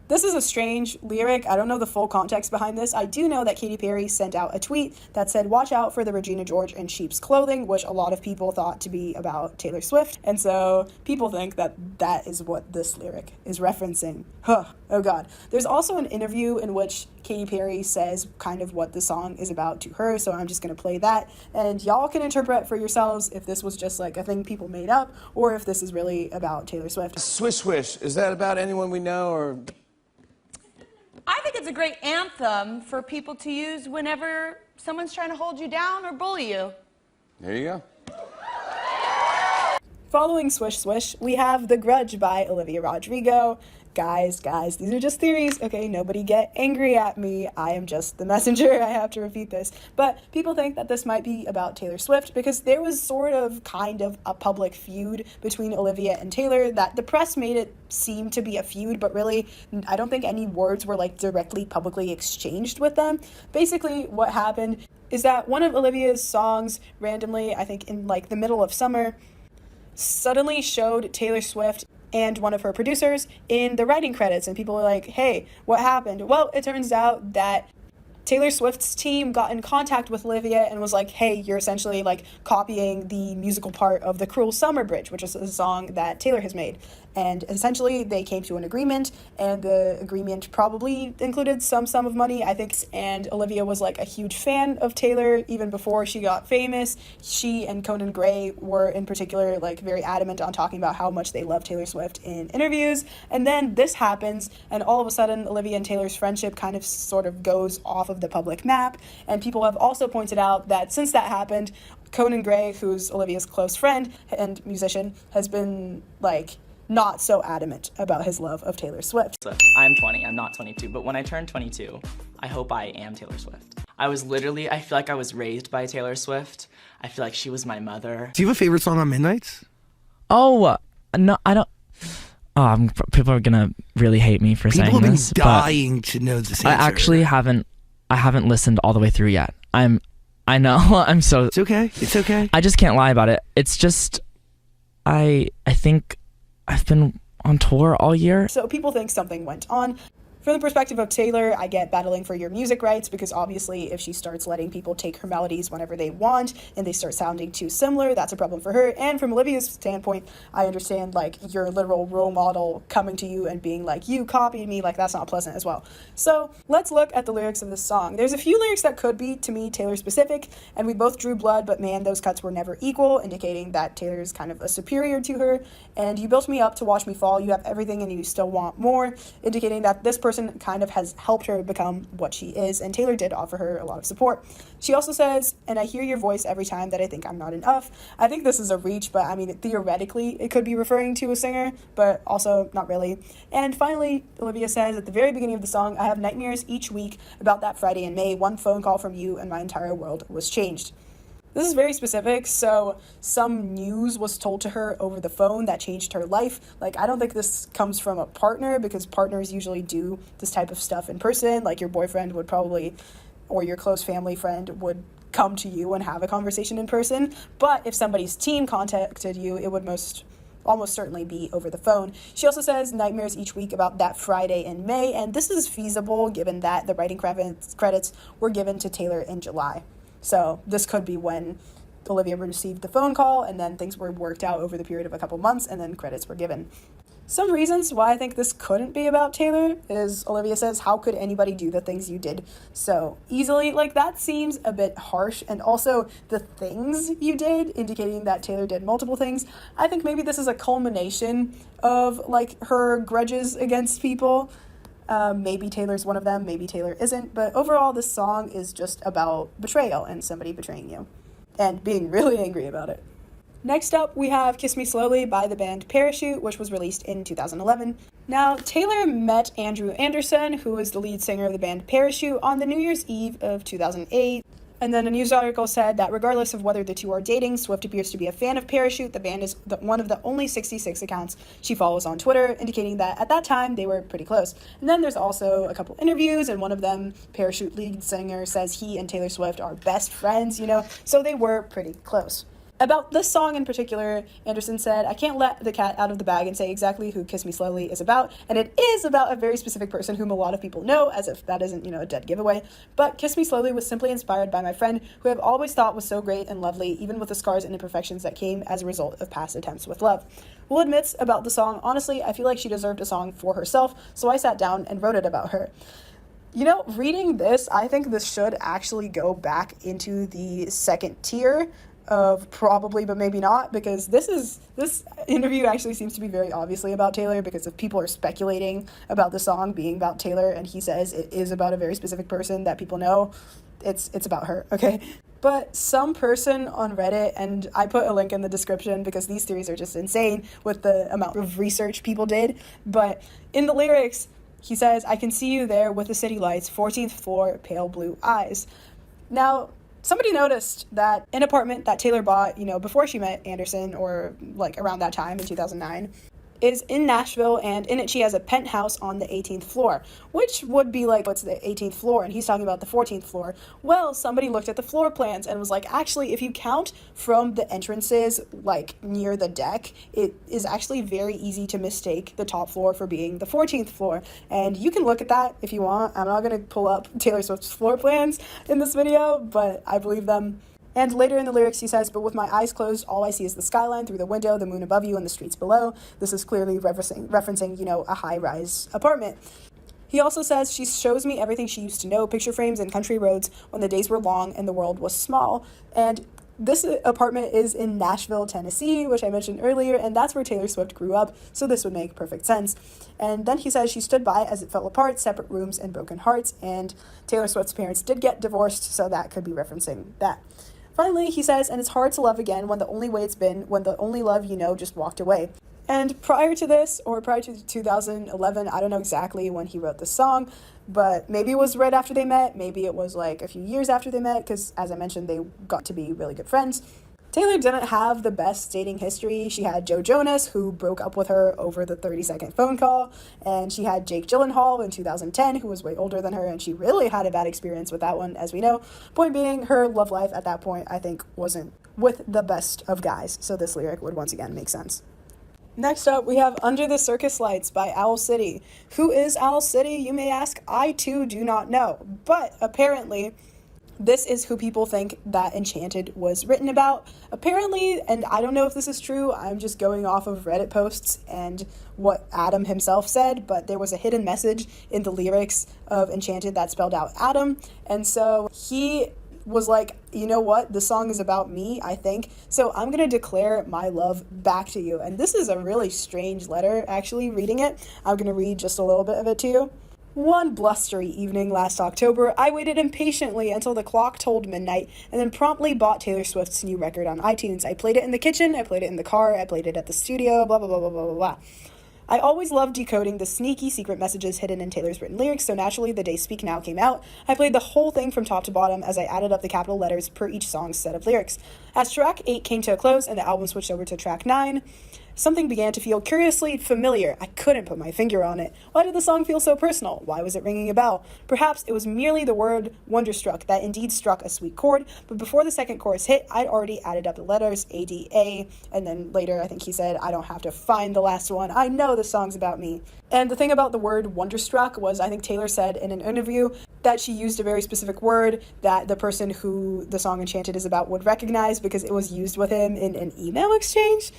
This is a strange lyric. I don't know the full context behind this. I do know that Katy Perry sent out a tweet that said, "Watch out for the Regina George in sheep's clothing," which a lot of people thought to be about Taylor Swift. And so people think that that is what this lyric is referencing. Oh God. There's also an interview in which Katy Perry says kind of what the song is about to her, so I'm just going to play that. And y'all can interpret for yourselves if this was just like a thing people made up or if this is really about Taylor Swift. Swish Swish, is that about anyone we know, or? I think it's a great anthem for people to use whenever someone's trying to hold you down or bully you. There you go. Following Swish Swish, we have The Grudge by Olivia Rodrigo. Guys, these are just theories, okay? Nobody get angry at me. I am just the messenger. I have to repeat this. But people think that this might be about Taylor Swift because there was sort of kind of a public feud between Olivia and Taylor that the press made it seem to be a feud, but really I don't think any words were like directly publicly exchanged with them. Basically, what happened is that one of Olivia's songs randomly, I think in like the middle of summer, suddenly showed Taylor Swift and one of her producers in the writing credits, and people were like, hey, what happened? Well, it turns out that Taylor Swift's team got in contact with Olivia and was like, hey, you're essentially like copying the musical part of the Cruel Summer Bridge, which is a song that Taylor has made. And essentially they came to an agreement, and the agreement probably included some sum of money, I think. And Olivia was like a huge fan of Taylor even before she got famous. She and Conan Gray were in particular like very adamant on talking about how much they love Taylor Swift in interviews. And then this happens, and all of a sudden Olivia and Taylor's friendship kind of sort of goes off of the public map. And people have also pointed out that since that happened, Conan Gray, who's Olivia's close friend and musician, has been like not so adamant about his love of Taylor Swift. I'm 20, I'm not 22, but when I turn 22, I hope I am Taylor Swift. I feel like I was raised by Taylor Swift. I feel like she was my mother. Do you have a favorite song on Midnights? Oh, no, I don't. People are gonna really hate me for saying this. People have been dying to know this answer. I actually haven't listened all the way through yet. I know, I'm so... It's okay, it's okay. I just can't lie about it. It's just, I think I've been on tour all year. So people think something went on. From the perspective of Taylor, I get battling for your music rights, because obviously if she starts letting people take her melodies whenever they want and they start sounding too similar, that's a problem for her. And from Olivia's standpoint, I understand like your literal role model coming to you and being like, you copied me, like that's not pleasant as well. So let's look at the lyrics of this song. There's a few lyrics that could be, to me, Taylor specific, and we both drew blood, but man, those cuts were never equal, indicating that Taylor is kind of a superior to her. And you built me up to watch me fall, you have everything and you still want more, indicating that this person kind of has helped her become what she is, and Taylor did offer her a lot of support. She also says, and I hear your voice every time that I think I'm not enough. I think this is a reach, but I mean, theoretically, it could be referring to a singer, but also not really. And finally, Olivia says at the very beginning of the song, I have nightmares each week about that Friday in May. One phone call from you and my entire world was changed. This is very specific, so some news was told to her over the phone that changed her life. Like, I don't think this comes from a partner, because partners usually do this type of stuff in person. Like, your boyfriend would probably, or your close family friend would come to you and have a conversation in person. But if somebody's team contacted you, it would almost certainly be over the phone. She also says nightmares each week about that Friday in May, and this is feasible given that the writing credits were given to Taylor in July. So this could be when Olivia received the phone call, and then things were worked out over the period of a couple months, and then credits were given. Some reasons why I think this couldn't be about Taylor is Olivia says, how could anybody do the things you did so easily? Like, that seems a bit harsh. And also the things you did, indicating that Taylor did multiple things. I think maybe this is a culmination of like her grudges against people. Maybe Taylor's one of them, maybe Taylor isn't, but overall this song is just about betrayal and somebody betraying you and being really angry about it. Next up, we have Kiss Me Slowly by the band Parachute, which was released in 2011. Now, Taylor met Andrew Anderson, who is the lead singer of the band Parachute, on the New Year's Eve of 2008. And then a news article said that regardless of whether the two are dating, Swift appears to be a fan of Parachute. The band is one of the only 66 accounts she follows on Twitter, indicating that at that time they were pretty close. And then there's also a couple interviews, and one of them, Parachute lead singer, says he and Taylor Swift are best friends, so they were pretty close. About this song in particular, Anderson said, "I can't let the cat out of the bag and say exactly who Kiss Me Slowly is about, and it is about a very specific person whom a lot of people know, as if that isn't, a dead giveaway. But Kiss Me Slowly was simply inspired by my friend, who I've always thought was so great and lovely, even with the scars and imperfections that came as a result of past attempts with love." Will admits about the song, "Honestly, I feel like she deserved a song for herself, so I sat down and wrote it about her." Reading this, I think this should actually go back into the second tier of probably, but maybe not, because this interview actually seems to be very obviously about Taylor, because if people are speculating about the song being about Taylor and he says it is about a very specific person that people know, it's about her, okay? But some person on Reddit, and I put a link in the description because these theories are just insane with the amount of research people did, but in the lyrics, he says, "I can see you there with the city lights, 14th floor, pale blue eyes." Now, somebody noticed that an apartment that Taylor bought, before she met Anderson, or like around that time in 2009, is in Nashville, and in it she has a penthouse on the 18th floor, which would be like, what's the 18th floor? And he's talking about the 14th floor. Well, somebody looked at the floor plans and was like, actually, if you count from the entrances, like near the deck, it is actually very easy to mistake the top floor for being the 14th floor. And you can look at that if you want. I'm not going to pull up Taylor Swift's floor plans in this video, but I believe them. And later in the lyrics, he says, "But with my eyes closed, all I see is the skyline through the window, the moon above you, and the streets below." This is clearly referencing, a high-rise apartment. He also says, "She shows me everything she used to know, picture frames and country roads when the days were long and the world was small." And this apartment is in Nashville, Tennessee, which I mentioned earlier, and that's where Taylor Swift grew up, so this would make perfect sense. And then he says, "She stood by as it fell apart, separate rooms and broken hearts," and Taylor Swift's parents did get divorced, so that could be referencing that. Finally, he says, "And it's hard to love again when the only way it's been, when the only love you know just walked away." And prior to this, or prior to 2011, I don't know exactly when he wrote this song, but maybe it was right after they met, maybe it was like a few years after they met, because as I mentioned, they got to be really good friends. Taylor didn't have the best dating history. She had Joe Jonas, who broke up with her over the 30-second phone call, and she had Jake Gyllenhaal in 2010, who was way older than her, and she really had a bad experience with that one, as we know. Point being, her love life at that point, I think, wasn't with the best of guys, so this lyric would once again make sense. Next up, we have Under the Circus Lights by Owl City. Who is Owl City, you may ask? I, too, do not know, but apparently this is who people think that Enchanted was written about. Apparently, and I don't know if this is true, I'm just going off of Reddit posts and what Adam himself said, but there was a hidden message in the lyrics of Enchanted that spelled out Adam, and so he was like, you know what, the song is about me, I think, so I'm gonna declare my love back to you. And this is a really strange letter, actually, reading it. I'm gonna read just a little bit of it to you. "One blustery evening last October, I waited impatiently until the clock told midnight, and then promptly bought Taylor Swift's new record on iTunes. I played it in the kitchen, I played it in the car, I played it at the studio, blah, blah, blah, blah, blah, blah, blah. I always loved decoding the sneaky secret messages hidden in Taylor's written lyrics, so naturally The Day Speak Now came out. I played the whole thing from top to bottom as I added up the capital letters per each song's set of lyrics. As track 8 came to a close and the album switched over to track 9, something began to feel curiously familiar. I couldn't put my finger on it. Why did the song feel so personal? Why was it ringing a bell? Perhaps it was merely the word wonderstruck that indeed struck a sweet chord, but before the second chorus hit, I'd already added up the letters, A-D-A, and then later I think he said, I don't have to find the last one. I know the song's about me. And the thing about the word wonderstruck was, I think Taylor said in an interview that she used a very specific word that the person who the song Enchanted is about would recognize because it was used with him in an email exchange.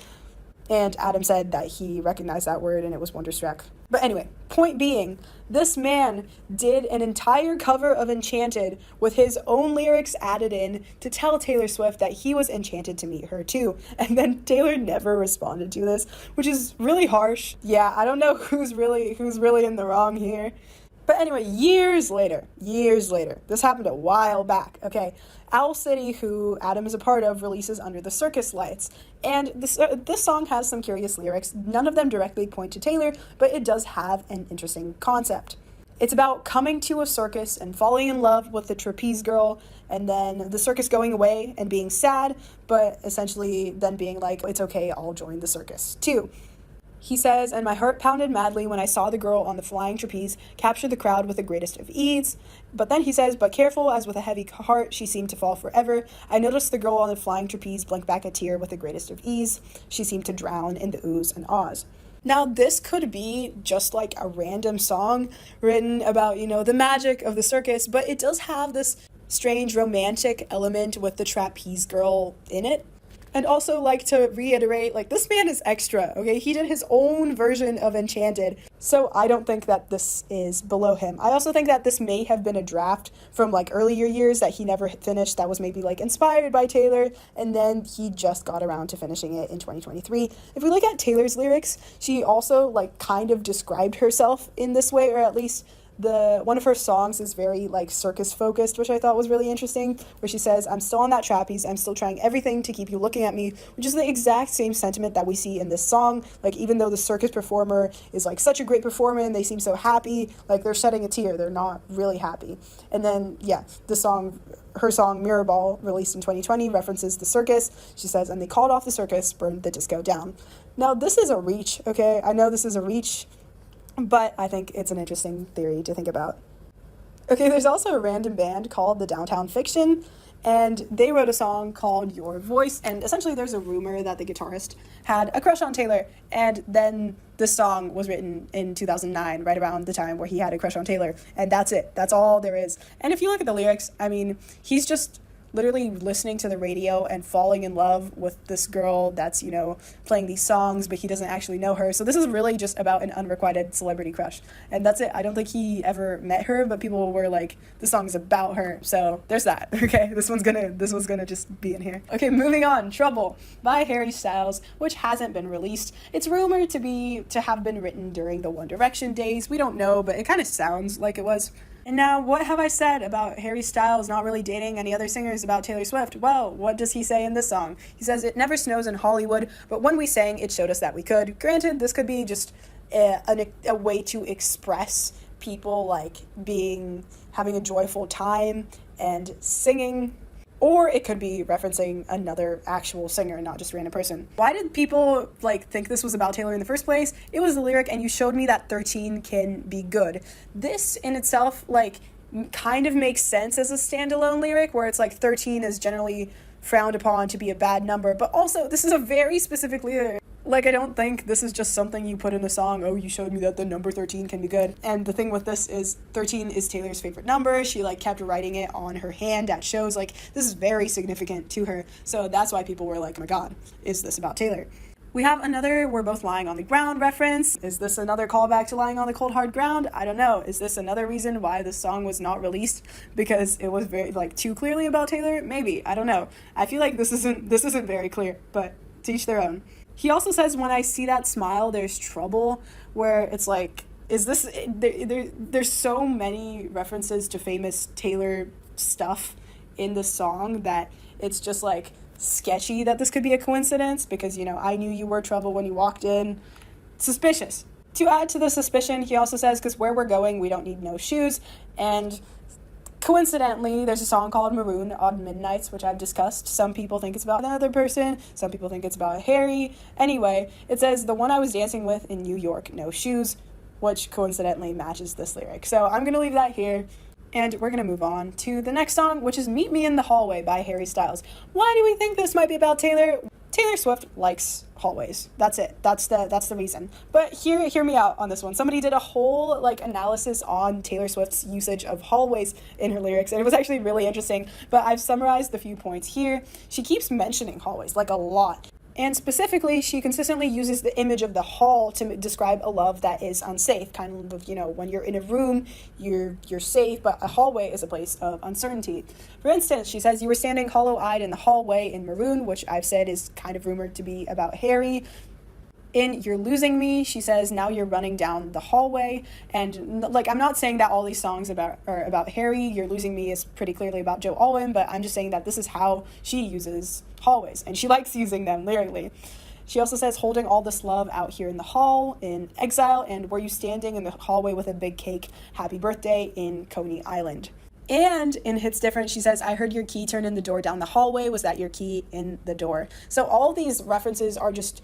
And Adam said that he recognized that word and it was wonderstruck. But anyway, point being, this man did an entire cover of Enchanted with his own lyrics added in to tell Taylor Swift that he was enchanted to meet her too. And then Taylor never responded to this, which is really harsh. Yeah, I don't know who's really in the wrong here. But anyway, years later, this happened a while back, okay? Owl City, who Adam is a part of, releases Under the Circus Lights. And this song has some curious lyrics. None of them directly point to Taylor, but it does have an interesting concept. It's about coming to a circus and falling in love with the trapeze girl, and then the circus going away and being sad, but essentially then being like, it's okay, I'll join the circus too. He says, and my heart pounded madly when I saw the girl on the flying trapeze capture the crowd with the greatest of ease. But then he says, but careful, as with a heavy heart she seemed to fall forever. I noticed the girl on the flying trapeze blink back a tear with the greatest of ease. She seemed to drown in the oohs and ahs. Now, this could be just like a random song written about, the magic of the circus, but it does have this strange romantic element with the trapeze girl in it. And also, like, to reiterate, like, this man is extra, okay? He did his own version of Enchanted, so I don't think that this is below him. I also think that this may have been a draft from, like, earlier years that he never finished that was maybe, like, inspired by Taylor, and then he just got around to finishing it in 2023. If we look at Taylor's lyrics, she also, like, kind of described herself in this way, or at least one of her songs is very like circus focused, which I thought was really interesting, where she says, I'm still on that trapeze, I'm still trying everything to keep you looking at me, which is the exact same sentiment that we see in this song. Like, even though the circus performer is like such a great performer and they seem so happy, like they're shedding a tear, they're not really happy. And then her song Mirrorball, released in 2020, references the circus. She says, and they called off the circus, burned the disco down. Now, this is a reach, okay? I know this is a reach, but I think it's an interesting theory to think about. Okay, there's also a random band called the Downtown Fiction, and they wrote a song called Your Voice, and essentially there's a rumor that the guitarist had a crush on Taylor, and then this song was written in 2009, right around the time where he had a crush on Taylor, and that's it. That's all there is. And if you look at the lyrics, I mean, he's just literally listening to the radio and falling in love with this girl that's, playing these songs, but he doesn't actually know her. So this is really just about an unrequited celebrity crush. And that's it. I don't think he ever met her, but people were like, the song's about her. So there's that. Okay, this one's gonna just be in here. Okay, moving on. Trouble by Harry Styles, which hasn't been released. It's rumored to have been written during the One Direction days. We don't know, but it kind of sounds like it was. And now, what have I said about Harry Styles not really dating any other singers about Taylor Swift? Well, what does he say in this song? He says, it never snows in Hollywood, but when we sang, it showed us that we could. Granted, this could be just a way to express people, like, having a joyful time and singing. Or it could be referencing another actual singer, not just a random person. Why did people, think this was about Taylor in the first place? It was the lyric, and you showed me that 13 can be good. This in itself, kind of makes sense as a standalone lyric, where it's 13 is generally frowned upon to be a bad number, but also this is a very specific lyric. I don't think this is just something you put in a song, oh, you showed me that the number 13 can be good. And the thing with this is 13 is Taylor's favorite number. She, kept writing it on her hand at shows. This is very significant to her. So that's why people were like, oh my God, is this about Taylor? We have another We're Both Lying on the Ground reference. Is this another callback to Lying on the Cold Hard Ground? I don't know. Is this another reason why this song was not released? Because it was very, too clearly about Taylor? Maybe. I don't know. I feel like this isn't very clear, but to each their own. He also says, when I see that smile, there's trouble, where it's is this, there's so many references to famous Taylor stuff in the song that it's just sketchy that this could be a coincidence, because, I knew you were trouble when you walked in. Suspicious. To add to the suspicion, he also says, because where we're going, we don't need no shoes, and coincidentally, there's a song called Maroon on Midnights, which I've discussed. Some people think it's about another person. Some people think it's about Harry. Anyway, it says, the one I was dancing with in New York, no shoes, which coincidentally matches this lyric. So I'm going to leave that here, and we're going to move on to the next song, which is Meet Me in the Hallway by Harry Styles. Why do we think this might be about Taylor? Taylor Swift likes hallways. That's it. That's the reason. But hear me out on this one. Somebody did a whole analysis on Taylor Swift's usage of hallways in her lyrics, and it was actually really interesting. But I've summarized the few points here. She keeps mentioning hallways a lot. And specifically, she consistently uses the image of the hall to describe a love that is unsafe. Kind of, when you're in a room, you're safe, but a hallway is a place of uncertainty. For instance, she says, you were standing hollow-eyed in the hallway in Maroon, which I've said is kind of rumored to be about Harry. In You're Losing Me, she says, now you're running down the hallway. And, I'm not saying that all these songs are about Harry. You're Losing Me is pretty clearly about Joe Alwyn, but I'm just saying that this is how she uses hallways, and she likes using them lyrically. She also says, holding all this love out here in the hall in Exile, and were you standing in the hallway with a big cake, happy birthday, in Coney Island. And in Hits Different, she says, I heard your key turn in the door down the hallway. Was that your key in the door? So all these references are just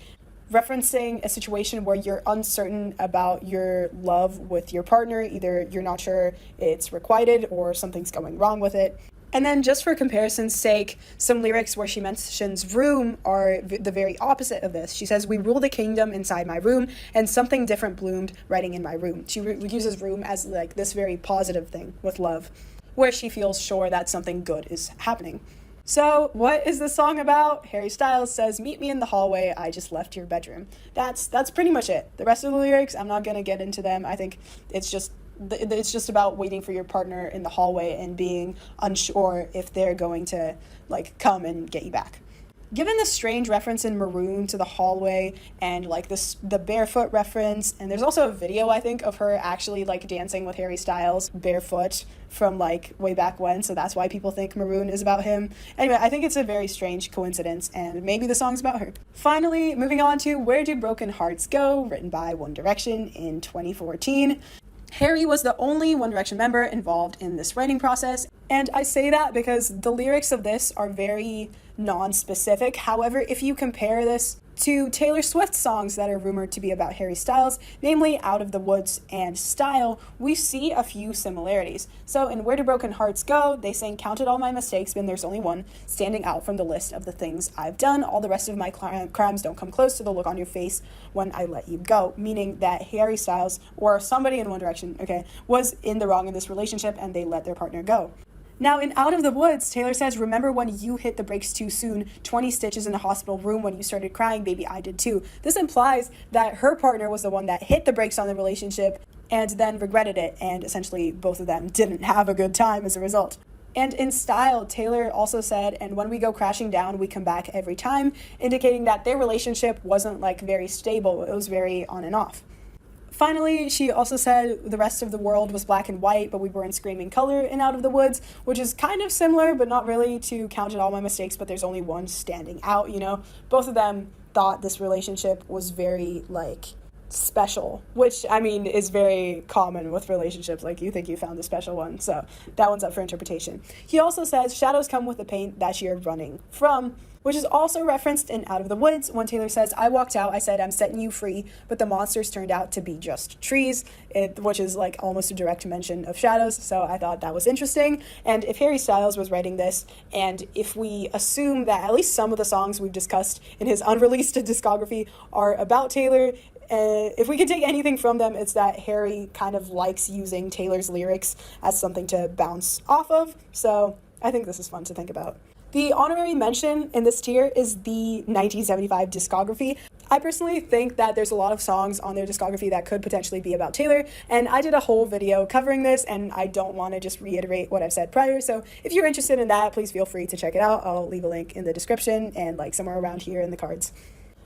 referencing a situation where you're uncertain about your love with your partner. Either you're not sure it's requited or something's going wrong with it. And then just for comparison's sake, some lyrics where she mentions room are the very opposite of this. She says, "We rule the kingdom inside my room, and something different bloomed writing in my room." She uses room as like this very positive thing with love, where she feels sure that something good is happening. So what is the song about? Harry Styles says, "Meet me in the hallway, I just left your bedroom." That's pretty much it. The rest of the lyrics, I'm not going to get into them. I think it's just about waiting for your partner in the hallway and being unsure if they're going to like come and get you back. Given the strange reference in Maroon to the hallway and like the barefoot reference, and there's also a video I think of her actually like dancing with Harry Styles barefoot from like way back when, so that's why people think Maroon is about him. Anyway, I think it's a very strange coincidence, and maybe the song's about her. Finally, moving on to "Where Do Broken Hearts Go?", written by One Direction in 2014. Harry was the only One Direction member involved in this writing process, and I say that because the lyrics of this are very non-specific. However, if you compare this to Taylor Swift songs that are rumored to be about Harry Styles, namely Out of the Woods and Style, we see a few similarities. So in Where Do Broken Hearts Go?, they sing, "Counted all my mistakes, but there's only one standing out from the list of the things I've done. All the rest of my crimes don't come close to the look on your face when I let you go." Meaning that Harry Styles, or somebody in One Direction, was in the wrong in this relationship and they let their partner go. Now, in Out of the Woods, Taylor says, "Remember when you hit the brakes too soon, 20 stitches in the hospital room when you started crying, baby, I did too." This implies that her partner was the one that hit the brakes on the relationship and then regretted it, and essentially both of them didn't have a good time as a result. And in Style, Taylor also said, "And when we go crashing down, we come back every time," indicating that their relationship wasn't like very stable, it was very on and off. Finally, she also said the rest of the world was black and white, but we were in screaming color in Out of the Woods, which is kind of similar, but not really, to Counted All My Mistakes, but there's only one standing out, you know? Both of them thought this relationship was very, like, special, which, I mean, is very common with relationships. Like, you think you found the special one, so that one's up for interpretation. He also says, "Shadows come with the pain that you're running from," which is also referenced in Out of the Woods when Taylor says, "I walked out, I said, I'm setting you free, but the monsters turned out to be just trees," which is like almost a direct mention of shadows, so I thought that was interesting. And if Harry Styles was writing this, and if we assume that at least some of the songs we've discussed in his unreleased discography are about Taylor, if we can take anything from them, it's that Harry kind of likes using Taylor's lyrics as something to bounce off of, so I think this is fun to think about. The honorary mention in this tier is the 1975 discography. I personally think that there's a lot of songs on their discography that could potentially be about Taylor, and I did a whole video covering this, and I don't want to just reiterate what I've said prior, so if you're interested in that, please feel free to check it out. I'll leave a link in the description and like somewhere around here in the cards.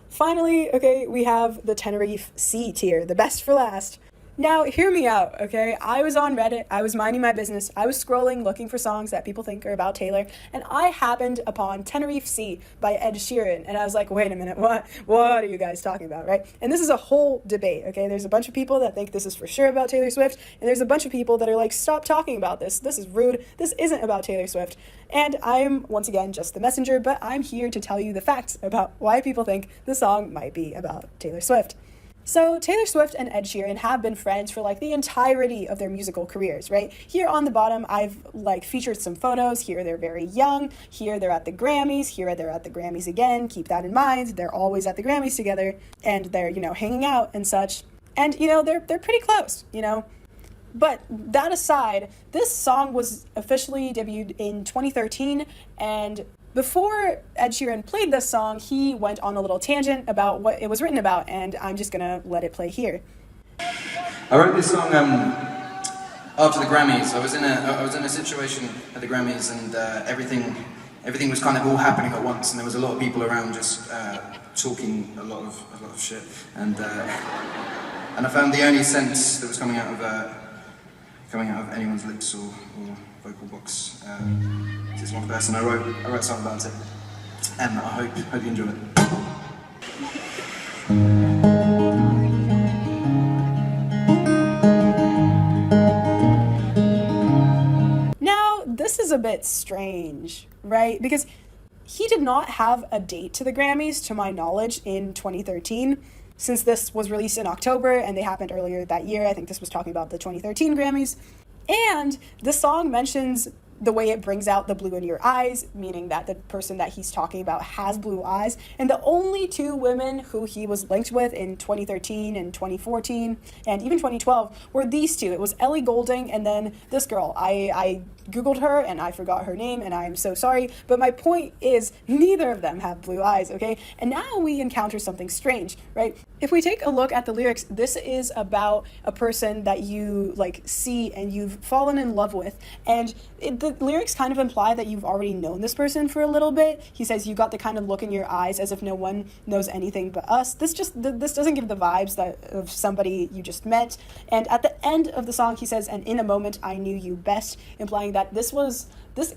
Finally, we have the Tenerife C tier, the best for last. Now, hear me out, okay? I was on Reddit, I was minding my business, I was scrolling looking for songs that people think are about Taylor, and I happened upon Tenerife Sea by Ed Sheeran, and I was like, wait a minute, what are you guys talking about, right? And this is a whole debate, okay? There's a bunch of people that think this is for sure about Taylor Swift, and there's a bunch of people that are like, stop talking about this is rude, this isn't about Taylor Swift. And I'm, once again, just the messenger, but I'm here to tell you the facts about why people think the song might be about Taylor Swift. So Taylor Swift and Ed Sheeran have been friends for like the entirety of their musical careers, right? Here on the bottom, I've like featured some photos. Here they're very young. Here they're at the Grammys. Here they're at the Grammys again. Keep that in mind. They're always at the Grammys together, and they're, you know, hanging out and such. And, you know, they're pretty close, you know? But that aside, this song was officially debuted in 2013, and before Ed Sheeran played this song, he went on a little tangent about what it was written about, and I'm just gonna let it play here. I wrote this song after the Grammys. I was in a situation at the Grammys, and everything was kind of all happening at once, and there was a lot of people around just talking a lot of shit, and I found the only sense that was coming out of anyone's lips or vocal box. This is one person. I wrote a song about it, and I hope you enjoy it. Now, this is a bit strange, right? Because he did not have a date to the Grammys, to my knowledge, in 2013. Since this was released in October and they happened earlier that year, I think this was talking about the 2013 Grammys. And the song mentions the way it brings out the blue in your eyes, meaning that the person that he's talking about has blue eyes. And the only two women who he was linked with in 2013 and 2014 and even 2012 were these two. It was Ellie Goulding and then this girl. I Googled her and I forgot her name and I'm so sorry. But my point is neither of them have blue eyes, okay? And now we encounter something strange, right? If we take a look at the lyrics, this is about a person that you like see and you've fallen in love with. And the lyrics kind of imply that you've already known this person for a little bit. He says, you got the kind of look in your eyes as if no one knows anything but us. This doesn't give the vibes of somebody you just met. And at the end of the song, he says, and in a moment, I knew you best, implying that this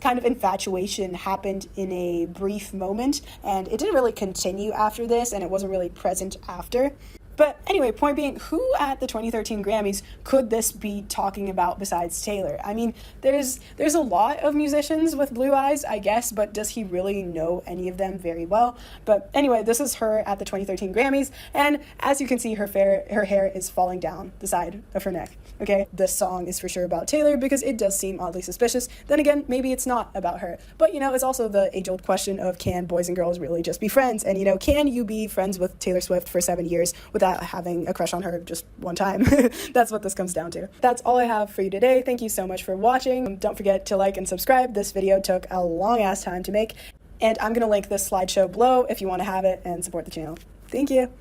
kind of infatuation happened in a brief moment, and it didn't really continue after this, and it wasn't really present after. But anyway, point being, who at the 2013 Grammys could this be talking about besides Taylor? I mean, there's a lot of musicians with blue eyes, I guess, but does he really know any of them very well? But anyway, this is her at the 2013 Grammys, and as you can see, her hair is falling down the side of her neck. Okay, this song is for sure about Taylor because it does seem oddly suspicious. Then again, maybe it's not about her. But, it's also the age-old question of, can boys and girls really just be friends? And, can you be friends with Taylor Swift for 7 years without having a crush on her just one time? That's what this comes down to. That's all I have for you today. Thank you so much for watching. Don't forget to like and subscribe. This video took a long-ass time to make. And I'm going to link this slideshow below if you want to have it and support the channel. Thank you.